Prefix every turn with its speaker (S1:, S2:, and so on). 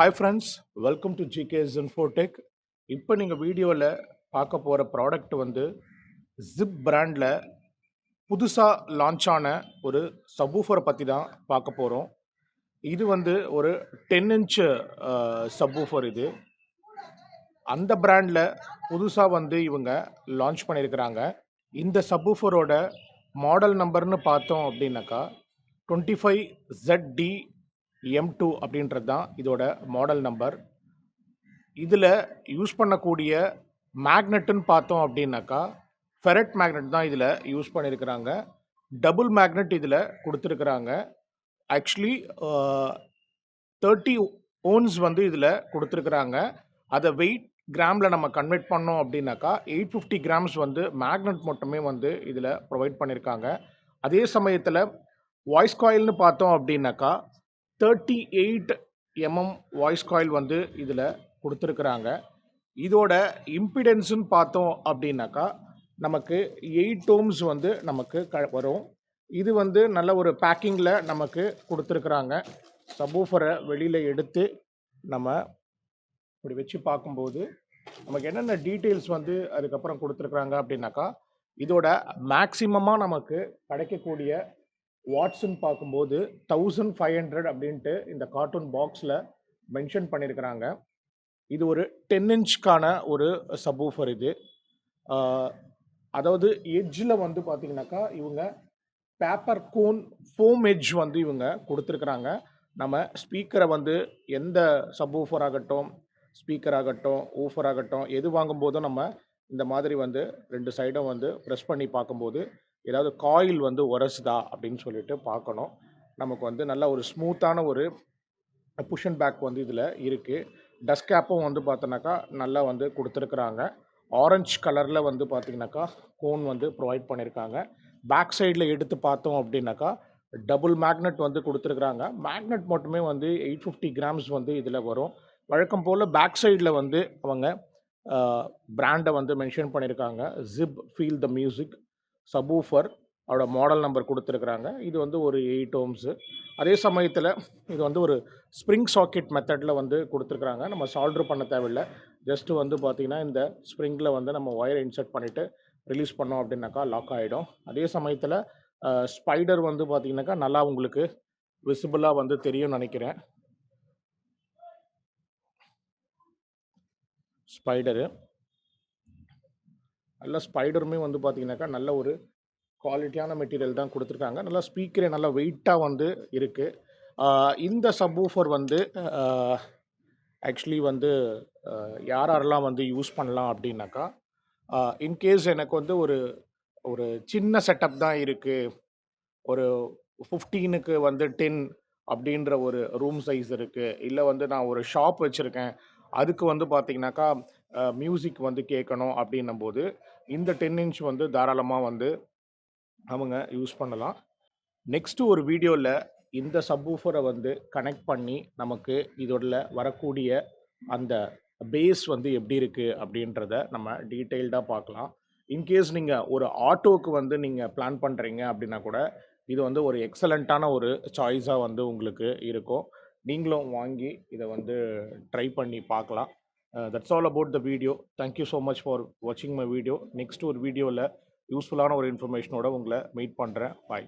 S1: Hi friends, welcome to GK's Infotech. இப்போ நீங்கள் வீடியோவில் பார்க்க போகிற ப்ராடக்ட் வந்து ஜிப் பிராண்டில் புதுசாக லான்ச் ஆன ஒரு சப்வூஃபரை பற்றி தான் பார்க்க போகிறோம். இது வந்து ஒரு 10 இன்ச் சப்வூஃபர். இது அந்த பிராண்டில் புதுசாக வந்து இவங்க லான்ச் பண்ணியிருக்கிறாங்க. இந்த சப்வூஃபரோட மாடல் நம்பர்னு பார்த்தோம் அப்படின்னாக்கா 25ZD-M2 அப்படின்றது தான் இதோட மாடல் நம்பர். இதில் யூஸ் பண்ணக்கூடிய மேக்னெட்டுன்னு பார்த்தோம் அப்படின்னாக்கா ஃபெரட் மேக்னெட் தான் இதில் யூஸ் பண்ணியிருக்கிறாங்க. டபுள் மேக்னெட் இதில் கொடுத்துருக்குறாங்க. ஆக்சுவலி 30 ஓன்ஸ் வந்து இதில் கொடுத்துருக்குறாங்க. அதை வெயிட் கிராமில் நம்ம கன்வெர்ட் பண்ணோம் அப்படின்னாக்கா 850 கிராம்ஸ் வந்து மேக்னெட் மட்டுமே வந்து இதில் ப்ரொவைட் பண்ணியிருக்காங்க. அதே சமயத்தில் வாய்ஸ் காயில்னு பார்த்தோம் அப்படின்னாக்கா 38 வாய்ஸ் காயில் வந்து இதில் கொடுத்துருக்குறாங்க. இதோட இம்பிடென்ஸுன்னு பார்த்தோம் அப்படின்னாக்கா நமக்கு 8 ஓம்ஸ் வந்து நமக்கு வரும். இது வந்து நல்ல ஒரு பேக்கிங்கில் நமக்கு கொடுத்துருக்குறாங்க. சப்வூஃபரை வெளியில் எடுத்து நம்ம இப்படி வச்சு பார்க்கும்போது நமக்கு என்னென்ன டீட்டெயில்ஸ் வந்து அதுக்கப்புறம் கொடுத்துருக்குறாங்க அப்படின்னாக்கா இதோட மேக்சிமமாக நமக்கு கிடைக்கக்கூடிய வாட்ஸ்ன்னு பார்க்கும்போது 1500 அப்படின்ட்டு இந்த கார்ட்டூன் பாக்ஸில் மென்ஷன் பண்ணியிருக்கிறாங்க. இது ஒரு 10 இன்ச்க்கான ஒரு சப்வூஃபர். இது அதாவது எட்ஜில் வந்து பார்த்திங்கனாக்கா இவங்க பேப்பர் கோன் ஃபோம் எட்ஜ் வந்து இவங்க கொடுத்துருக்குறாங்க. நம்ம ஸ்பீக்கரை வந்து எந்த சப்வூஃபர் ஆகட்டும், ஸ்பீக்கர் ஆகட்டும், ஊஃபர் ஆகட்டும், எது வாங்கும்போதும் நம்ம இந்த மாதிரி வந்து 2 சைடும் வந்து ப்ரெஸ் பண்ணி பார்க்கும்போது ஏதாவது காயில் வந்து உரசுதா அப்படின்னு சொல்லிட்டு பார்க்கணும். நமக்கு வந்து நல்ல ஒரு ஸ்மூத்தான ஒரு புஷ் அண்ட் பேக் வந்து இதில் இருக்குது. டஸ்ட் கேப்பும் வந்து பார்த்தோன்னாக்கா நல்லா வந்து கொடுத்துருக்குறாங்க. ஆரஞ்சு கலரில் வந்து பார்த்திங்கனாக்கா கோன் வந்து ப்ரொவைட் பண்ணியிருக்காங்க. பேக் சைடில் எடுத்து பார்த்தோம் அப்படின்னாக்கா டபுள் மேக்னெட் வந்து கொடுத்துருக்குறாங்க. மேக்னெட் மட்டுமே வந்து 850 கிராம்ஸ் வந்து இதில் வரும். வழக்கம் போல் பேக் சைடில் வந்து அவங்க பிராண்டை வந்து மென்ஷன் பண்ணியிருக்காங்க. Zip feel the music subwoofer அவரோட மாடல் நம்பர் கொடுத்துருக்குறாங்க. இது வந்து ஒரு 8 ஓம்ஸு. அதே சமயத்தில் இது வந்து ஒரு ஸ்ப்ரிங் சாக்கெட் மெத்தடில் வந்து கொடுத்துருக்குறாங்க. நம்ம சால்ட்ரு பண்ண தேவையில்லை. ஜஸ்ட்டு வந்து பார்த்திங்கன்னா இந்த ஸ்ப்ரிங்கில் வந்து நம்ம ஒயரை இன்சர்ட் பண்ணிவிட்டு ரிலீஸ் பண்ணோம் அப்படின்னாக்கா லாக் ஆகிடும். அதே சமயத்தில் ஸ்பைடர் வந்து பார்த்திங்கனாக்கா நல்லா உங்களுக்கு விசிபிளாக வந்து தெரியும்னு நினைக்கிறேன். ஸ்பைடரு நல்ல ஸ்பைடருமே வந்து பார்த்திங்கனாக்கா நல்ல ஒரு குவாலிட்டியான மெட்டீரியல் தான் கொடுத்துருக்காங்க. நல்லா ஸ்பீக்கரே நல்லா வெயிட்டாக வந்து இருக்குது. இந்த சப்வூஃபர் வந்து ஆக்சுவலி வந்து யாரெல்லாம் வந்து யூஸ் பண்ணலாம் அப்படின்னாக்கா இன்கேஸ் எனக்கு வந்து ஒரு ஒரு சின்ன செட்டப் தான் இருக்குது, ஒரு 15க்கு வந்து 10 அப்படின்ற ஒரு ரூம் சைஸ் இருக்குது, இல்லை வந்து நான் ஒரு ஷாப் வச்சுருக்கேன், அதுக்கு வந்து பார்த்திங்கனாக்கா மியூசிக் வந்து கேட்கணும் அப்படின்னும் போது இந்த 10 இன்ச் வந்து தாராளமாக வந்து அவங்க யூஸ் பண்ணலாம். நெக்ஸ்ட்டு ஒரு வீடியோவில் இந்த சப்வூஃபரை வந்து கனெக்ட் பண்ணி நமக்கு இதோட வரக்கூடிய அந்த பேஸ் வந்து எப்படி இருக்குது அப்படின்றத நம்ம டீட்டெயில்டாக பார்க்கலாம். இன்கேஸ் நீங்கள் ஒரு ஆட்டோவுக்கு வந்து நீங்கள் பிளான் பண்ணுறீங்க அப்படின்னா கூட இது வந்து ஒரு எக்ஸலண்ட்டான ஒரு சாய்ஸாக வந்து உங்களுக்கு இருக்கும். நீங்களும் வாங்கி இதை வந்து ட்ரை பண்ணி பார்க்கலாம். That's all about the video. Thank you so much for வாட்சிங் மை வீடியோ. நெக்ஸ்ட் ஒரு வீடியோவில் யூஸ்ஃபுல்லான ஒரு இன்ஃபர்மேஷனோட உங்களை மீட் பண்ணுறேன். பாய்.